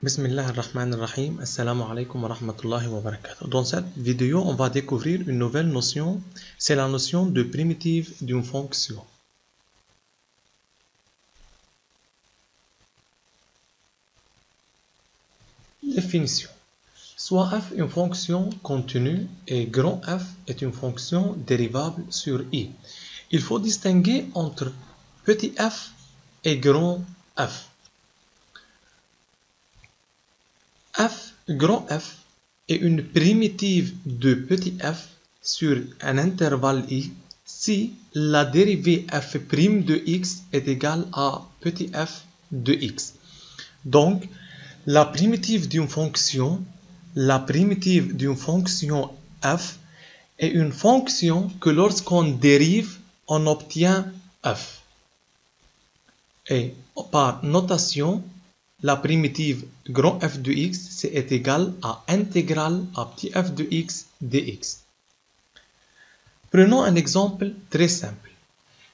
Bismillah ar-Rahman ar-Rahim. Assalamu alaikum wa rahmatullahi wa barakatuh. Dans cette vidéo, on va découvrir une nouvelle notion. C'est la notion de primitive d'une fonction. Définition. Soit f une fonction continue et grand F est une fonction dérivable sur i. Il faut distinguer entre petit f et grand F. Grand F est une primitive de petit f sur un intervalle i si la dérivée f' de x est égale à petit f de x. Donc, la primitive d'une fonction f est une fonction que lorsqu'on dérive, on obtient f. Et par notation, la primitive grand f de x est égal à intégrale à petit f de x dx. Prenons un exemple très simple.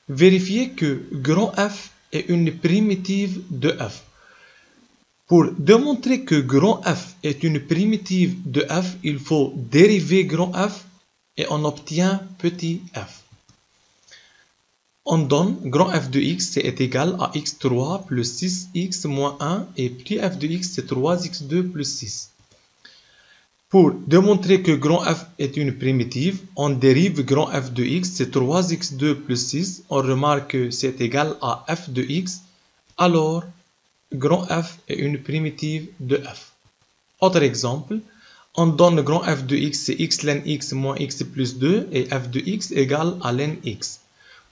Vérifiez que grand f est une primitive de f. Pour démontrer que grand f est une primitive de f, il faut dériver grand f et on obtient petit f. On donne grand f de x est égal à x3 plus 6x moins 1 et petit f de x c'est 3x2 plus 6. Pour démontrer que grand f est une primitive, on dérive grand f de x, c'est 3x2 plus 6. On remarque que c'est égal à f de x. Alors, grand f est une primitive de f. Autre exemple, on donne grand f de x, c'est x ln x moins x plus 2 et f de x égale à ln x.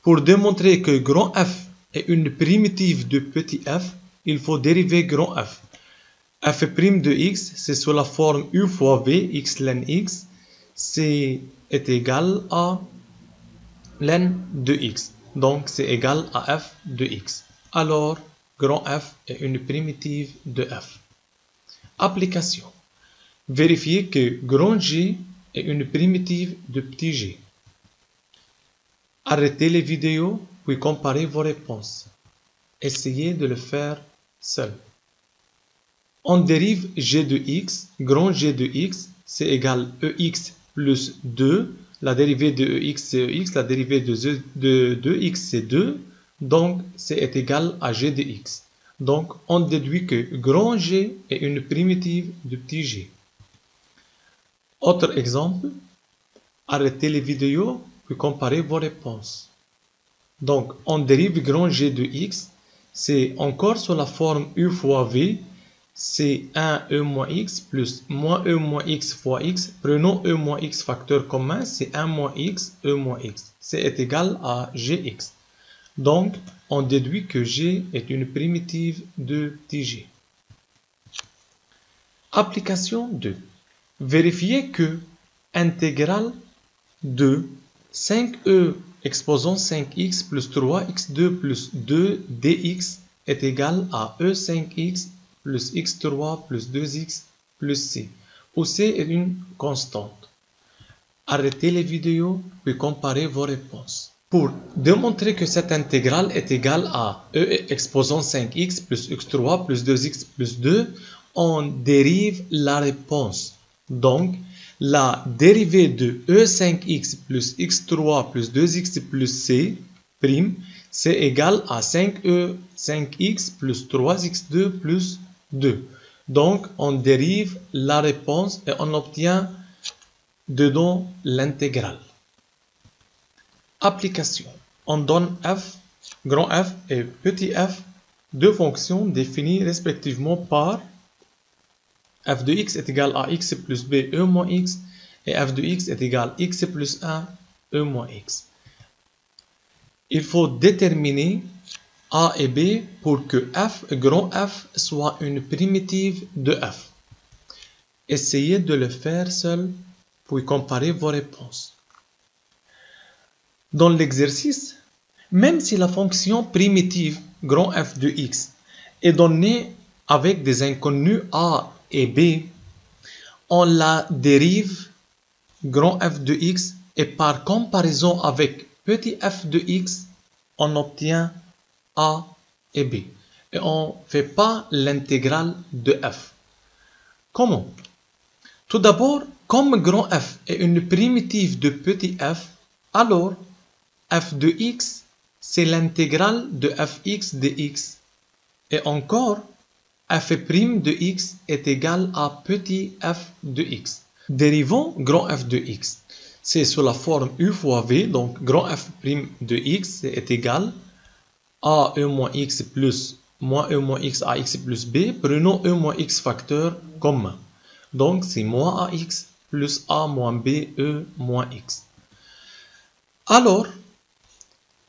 Pour démontrer que grand f est une primitive de petit f, il faut dériver grand f. f' de x, c'est sous la forme u fois v, x ln x, est égal à ln de x. Donc, c'est égal à f de x. Alors, grand f est une primitive de f. Application. Vérifiez que grand G est une primitive de petit g. Arrêtez les vidéos, puis comparez vos réponses. Essayez de le faire seul. On dérive g de x, grand G de x, c'est égal ex plus 2. La dérivée de ex, c'est ex, la dérivée de 2x, c'est 2. Donc, c'est égal à g de x. Donc, on déduit que grand G est une primitive de petit g. Autre exemple, arrêtez les vidéos, puis comparez vos réponses. Donc, on dérive grand G de x, c'est encore sous la forme u fois v, c'est 1e moins x plus moins e moins x fois x. Prenons e moins x facteur commun, c'est 1 moins x, e moins x. C'est égal à gx. Donc, on déduit que g est une primitive de petit g. Application 2. Vérifiez que intégrale de 5e exposant 5x plus 3x2 plus 2 dx est égal à e5x plus x3 plus 2x plus c, où c est une constante. Arrêtez les vidéos, puis comparez vos réponses. Pour démontrer que cette intégrale est égale à e exposant 5x plus x3 plus 2x plus 2, on dérive la réponse. Donc, la dérivée de e5x plus x3 plus 2x plus c prime, c'est égal à 5e5x plus 3x2 plus 2. Donc, on dérive la réponse et on obtient dedans l'intégrale. Application. On donne f, grand F et petit f, deux fonctions définies respectivement par f de x est égal à x plus b e moins x et f de x est égal à x plus 1 e moins x. Il faut déterminer a et b pour que f, grand F, soit une primitive de f. Essayez de le faire seul, puis comparez vos réponses. Dans l'exercice, même si la fonction primitive grand F de x est donnée avec des inconnus a et b, on la dérive grand F de x et par comparaison avec petit f de x, on obtient a et b. Et on ne fait pas l'intégrale de f. Comment? Tout d'abord, comme grand f est une primitive de petit f, alors f de x, c'est l'intégrale de fx de x. Et encore, f' de x est égal à petit f de x. Dérivons grand f de x. C'est sous la forme u fois v, donc grand f' de x est égal à e moins x plus moins e moins x à x plus b. Prenons e moins x facteur commun. Donc c'est moins ax plus a moins b e moins x. Alors,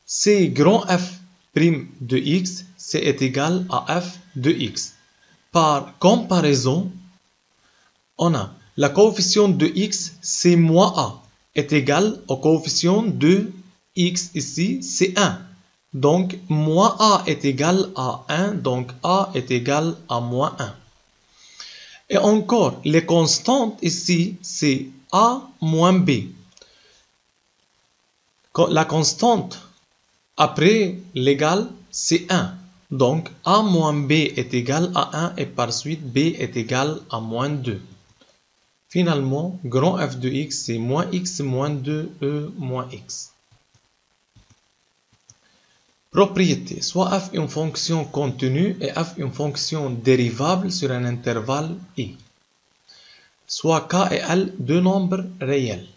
c'est grand f' de x, c'est égal à f de x. Par comparaison, on a la coefficient de x, c'est moins a, est égal au coefficient de x ici, c'est 1. Donc, moins a est égal à 1, donc a est égal à moins 1. Et encore, les constantes ici, c'est a moins b. La constante après l'égal, c'est 1. Donc, a moins b est égal à 1 et par suite b est égal à moins 2. Finalement, grand f de x, c'est moins x moins 2e moins x. Propriété, soit f une fonction continue et f une fonction dérivable sur un intervalle i. Soit k et l deux nombres réels.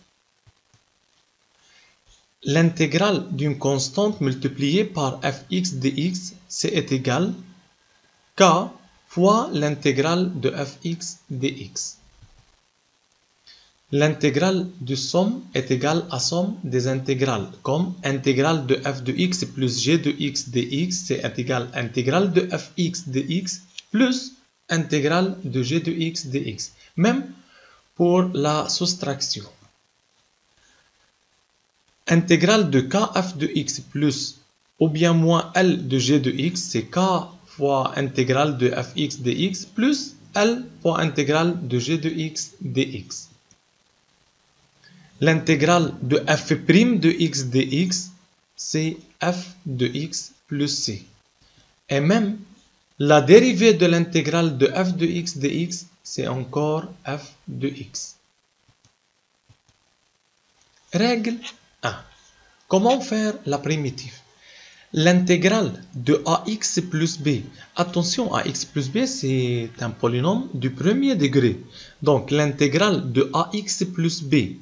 L'intégrale d'une constante multipliée par fx dx, c'est égal k fois l'intégrale de fx dx. L'intégrale de somme est égale à somme des intégrales, comme intégrale de f de x plus g de x dx, c'est égal à intégrale de fx dx plus intégrale de g de x dx, même pour la soustraction. Intégrale de kf de x plus ou bien moins l de g de x, c'est k fois intégrale de fx dx plus l fois intégrale de g de x dx. L'intégrale de f' de x dx, c'est f de x plus c. Et même la dérivée de l'intégrale de f de x dx, c'est encore f de x. Règle 1. Comment faire la primitive? L'intégrale de ax plus b. Attention, ax plus b, c'est un polynôme du premier degré. Donc, l'intégrale de ax plus b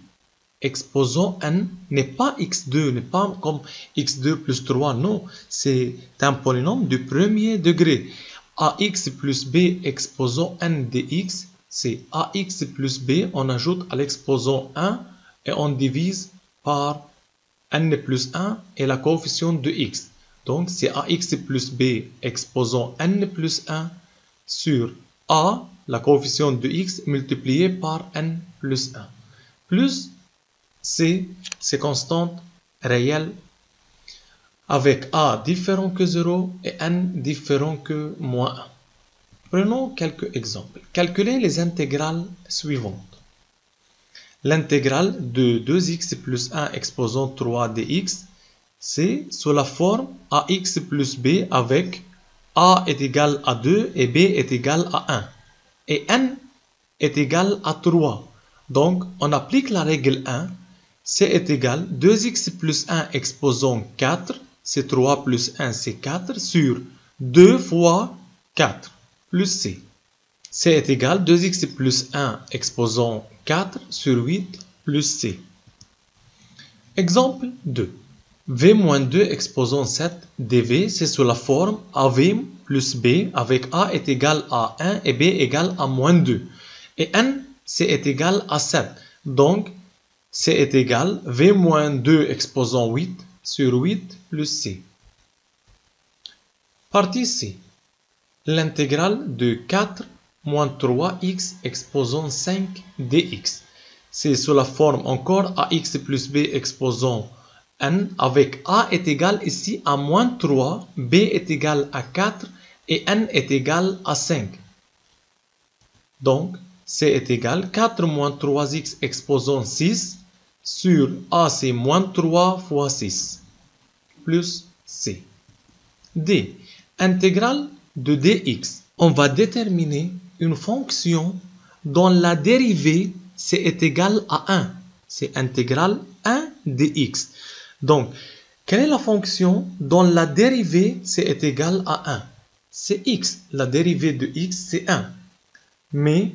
exposant n n'est pas x2, n'est pas comme x2 plus 3, non, c'est un polynôme du premier degré. Ax plus b exposant n dx, c'est ax plus b, on ajoute à l'exposant 1 et on divise par n plus 1 et la coefficient de x. Donc c'est ax plus b exposant n plus 1 sur a, la coefficient de x, multiplié par n plus 1. Plus c, c'est constante réelle avec a différent que 0 et n différent que moins 1. Prenons quelques exemples. Calculez les intégrales suivantes. L'intégrale de 2x plus 1 exposant 3 dx, c'est sous la forme ax plus b avec a est égal à 2 et b est égal à 1. Et n est égal à 3. Donc, on applique la règle 1. C est égal 2x plus 1 exposant 4, c'est 3 plus 1, c'est 4, sur 2 fois 4, plus c. C est égal 2x plus 1 exposant 4 sur 8, plus c. Exemple 2. V moins 2 exposant 7 dv, c'est sous la forme AV plus B avec A est égal à 1 et B égal à moins 2. Et N, C est égal à 7. Donc, C est égal V moins 2 exposant 8 sur 8 plus C. Partie C. L'intégrale de 4 moins 3x exposant 5 dx. C'est sous la forme encore ax plus b exposant n avec a est égal ici à moins 3, b est égal à 4 et n est égal à 5. Donc, c est égal 4 moins 3x exposant 6 sur a c'est moins 3 fois 6 plus c. D. Intégrale de dx. On va déterminer une fonction dont la dérivée c'est égal à 1. C'est intégrale 1 dx. Donc, quelle est la fonction dont la dérivée c'est égal à 1? C'est x. La dérivée de x c'est 1. Mais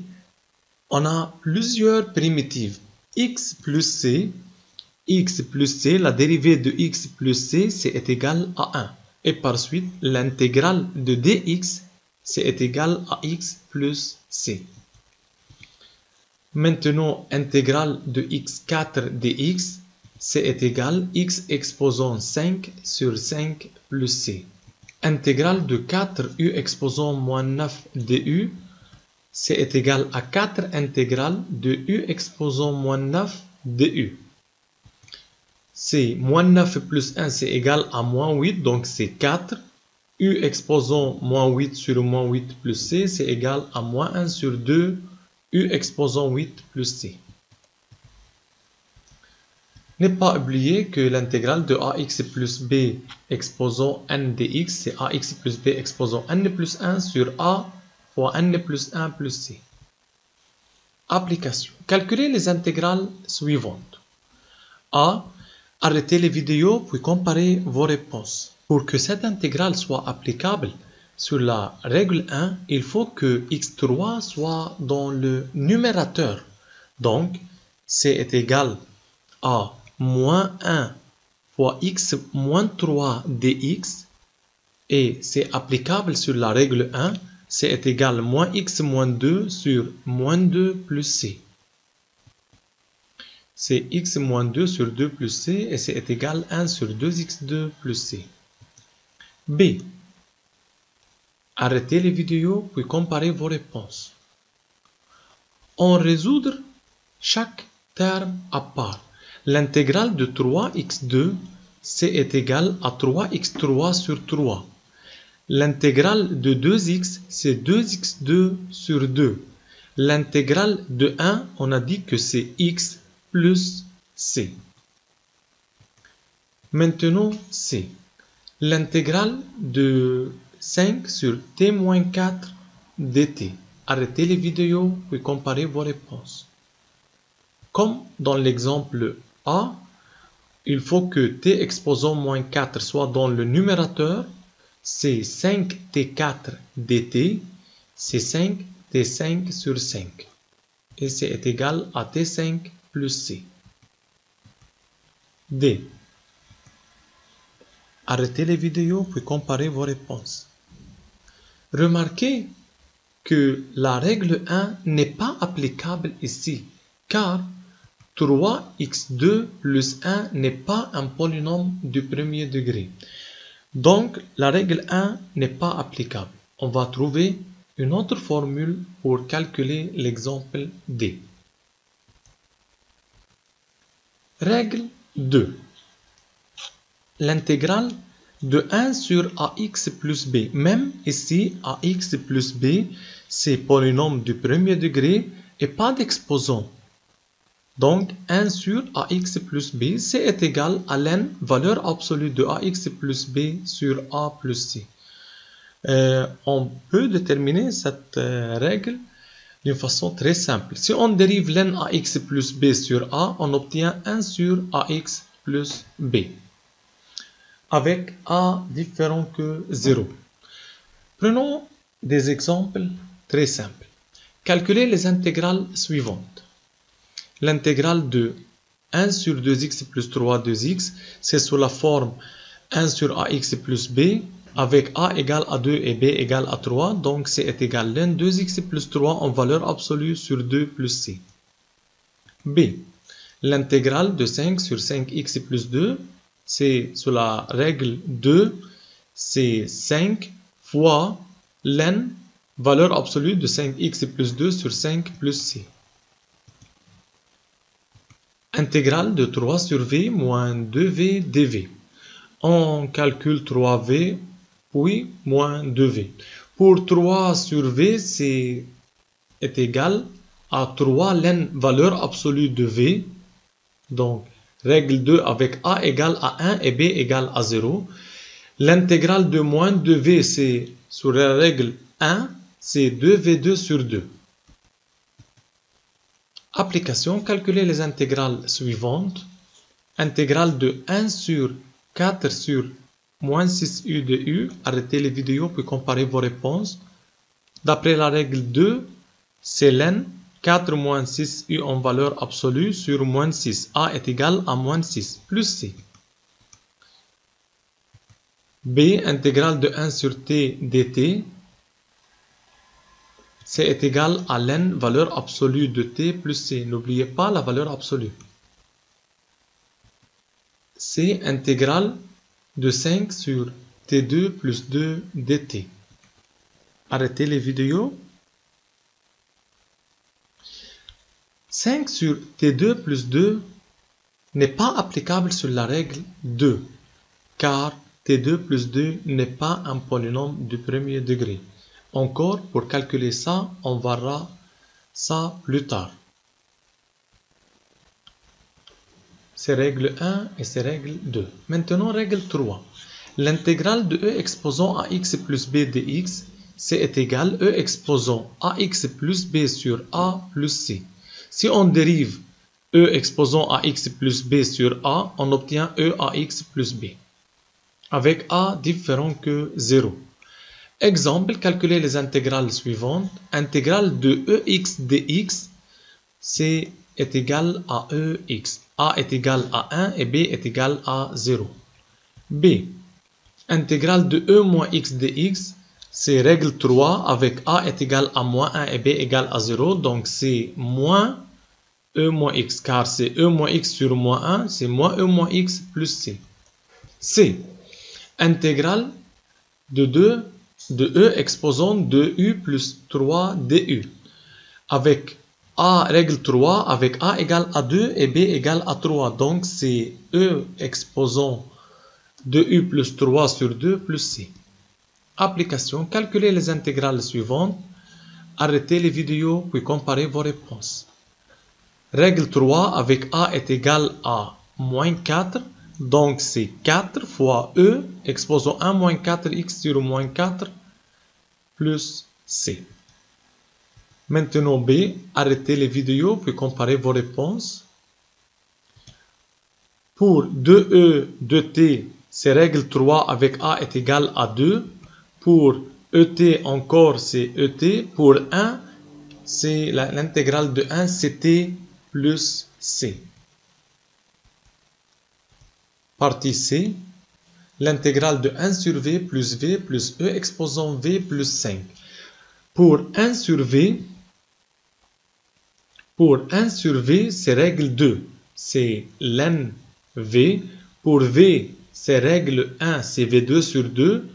on a plusieurs primitives. X plus c, la dérivée de x plus c c'est égal à 1. Et par suite, l'intégrale de dx c'est égal à x plus c. Maintenant, intégrale de x4 dx, c'est égal à x exposant 5 sur 5 plus c. Intégrale de 4u exposant moins 9 du, c'est égal à 4 intégrale de u exposant moins 9 du. C'est moins 9 plus 1, c'est égal à moins 8, donc c'est 4. U exposant moins 8 sur moins 8 plus c, c'est égal à moins 1 sur 2 u exposant 8 plus c. Ne pas oublier que l'intégrale de ax plus b exposant n dx, c'est ax plus b exposant n plus 1 sur a fois n plus 1 plus c. Application. Calculez les intégrales suivantes. A. Arrêtez les vidéos puis comparez vos réponses. Pour que cette intégrale soit applicable sur la règle 1, il faut que x3 soit dans le numérateur. Donc, c est égal à moins 1 fois x moins 3 dx. Et c'est applicable sur la règle 1, c est égal à moins x moins 2 sur moins 2 plus c. C'est x moins 2 sur 2 plus c et c'est égal à 1 sur 2x2 plus c. B. Arrêtez les vidéos puis comparez vos réponses. En résoudre chaque terme à part. L'intégrale de 3x2 c'est égal à 3x3 sur 3. L'intégrale de 2x c'est 2x2 sur 2. L'intégrale de 1 on a dit que c'est x plus c. Maintenant c. L'intégrale de 5 sur t-4 dt. Arrêtez les vidéos puis comparez vos réponses. Comme dans l'exemple A, il faut que t exposant moins 4 soit dans le numérateur. C'est 5t4 dt. C'est 5t5 sur 5. Et c'est égal à t5 plus c. D. Arrêtez les vidéos puis comparez vos réponses. Remarquez que la règle 1 n'est pas applicable ici, car 3x2 plus 1 n'est pas un polynôme du premier degré. Donc, la règle 1 n'est pas applicable. On va trouver une autre formule pour calculer l'exemple D. Règle 2. L'intégrale de 1 sur ax plus b. Même ici, ax plus b, c'est polynôme du premier degré et pas d'exposant. Donc, 1 sur ax plus b, c'est égal à l'n, valeur absolue de ax plus b sur a plus c. On peut déterminer cette règle d'une façon très simple. Si on dérive l'n ax plus b sur a, on obtient 1 sur ax plus b. Avec a différent que 0. Prenons des exemples très simples. Calculez les intégrales suivantes. L'intégrale de 1 sur 2x plus 3 2x, c'est sous la forme 1 sur ax plus b, avec a égale à 2 et b égale à 3, donc c'est égal à 2x plus 3 en valeur absolue sur 2 plus c. B. L'intégrale de 5 sur 5x plus 2, c'est sous la règle 2, c'est 5 fois l'n, valeur absolue de 5x plus 2 sur 5 plus c. Intégrale de 3 sur v moins 2v dv. On calcule 3v, puis moins 2v. Pour 3 sur v, c'est égal à 3 l'n valeur absolue de v. Donc, règle 2 avec a égale à 1 et b égale à 0. L'intégrale de moins 2v, c'est sur la règle 1, c'est 2v2 sur 2. Application, calculer les intégrales suivantes. Intégrale de 1 sur 4 sur moins 6u de u. Arrêtez les vidéos puis comparez vos réponses. D'après la règle 2, c'est ln 4 moins 6u en valeur absolue sur moins 6. A est égal à moins 6 plus c. B, intégrale de 1 sur t dt. C est égal à ln valeur absolue de t plus c. N'oubliez pas la valeur absolue. C, intégrale de 5 sur t2 plus 2 dt. Arrêtez les vidéos. 5 sur t2 plus 2 n'est pas applicable sur la règle 2, car t2 plus 2 n'est pas un polynôme du premier degré. Encore, pour calculer ça, on verra ça plus tard. C'est règle 1 et c'est règle 2. Maintenant, règle 3. L'intégrale de e exposant ax plus b dx, c est égal e exposant ax plus b sur a plus c. Si on dérive e exposant ax plus b sur a, on obtient e ax plus b, avec a différent que 0. Exemple, calculer les intégrales suivantes. Intégrale de ex dx, c est égal à ex. A est égal à 1 et b est égal à 0. B. Intégrale de e moins x dx, c'est règle 3 avec a est égal à moins 1 et b égal à 0. Donc c'est moins e moins x, car c'est e moins x sur moins 1, c'est moins e moins x plus c. C. Intégrale de e exposant 2u plus 3 du. Avec a, règle 3, avec a égale à 2 et b égale à 3. Donc c'est e exposant 2u plus 3 sur 2 plus c. Application, calculer les intégrales suivantes. Arrêtez les vidéos puis comparez vos réponses. Règle 3, avec a est égal à moins 4. Donc c'est 4 fois e exposant 1 moins 4x sur moins 4 plus c. Maintenant B, arrêtez les vidéos puis comparez vos réponses. Pour 2e, 2t, c'est règle 3 avec a est égal à 2. Pour et encore, c'est et. Pour 1, c'est l'intégrale de 1, c'est t plus c. Partie C, l'intégrale de 1 sur v plus e exposant v plus 5. Pour 1 sur v, c'est règle 2, c'est ln v. Pour v, c'est règle 1, c'est v2 sur 2.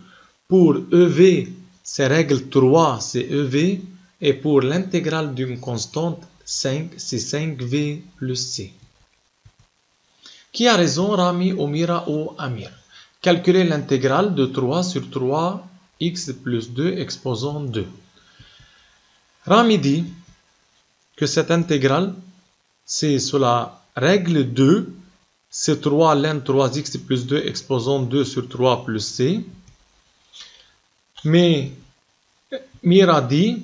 Pour ev, c'est règle 3, c'est ev. Et pour l'intégrale d'une constante 5, c'est 5v plus c. Qui a raison, Rami, Omira ou Amir? Calculer l'intégrale de 3 sur 3 x plus 2 exposant 2. Rami dit que cette intégrale, c'est sous la règle 2, c'est 3 ln 3x plus 2 exposant 2 sur 3 plus c. Mais Mira dit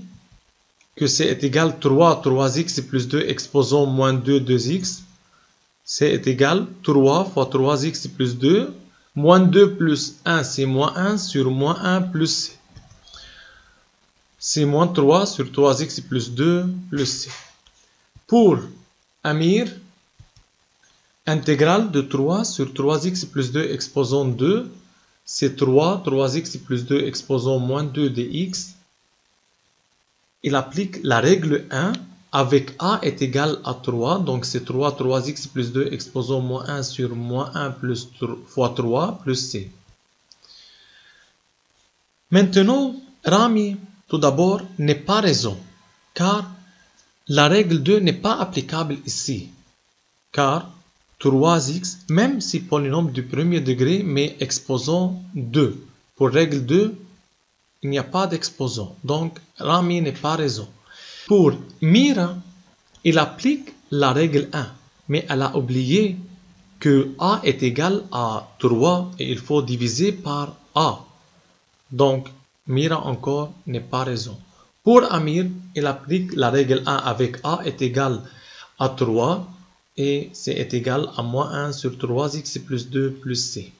que c'est égal 3x plus 2 exposant moins 2 2x. C'est égal 3 fois 3x plus 2. Moins 2 plus 1, c'est moins 1 sur moins 1 plus c. C'est moins 3 sur 3x plus 2 plus c. Pour Amir, intégrale de 3 sur 3x plus 2 exposant 2, c'est 3x plus 2 exposant moins 2 dx. Il applique la règle 1 avec a est égal à 3, donc c'est 3x plus 2 exposant moins 1 sur moins 1 plus 3, fois 3 plus c. Maintenant, Rami, tout d'abord, n'est pas raison, car la règle 2 n'est pas applicable ici, car 3x, même si polynôme du premier degré, mais exposant 2. Pour règle 2, il n'y a pas d'exposant, donc Rami n'est pas raison. Pour Mira, il applique la règle 1, mais elle a oublié que a est égal à 3 et il faut diviser par a. Donc, Mira encore n'est pas raison. Pour Amir, il applique la règle 1 avec a est égal à 3 et c'est égal à moins 1 sur 3x plus 2 plus c.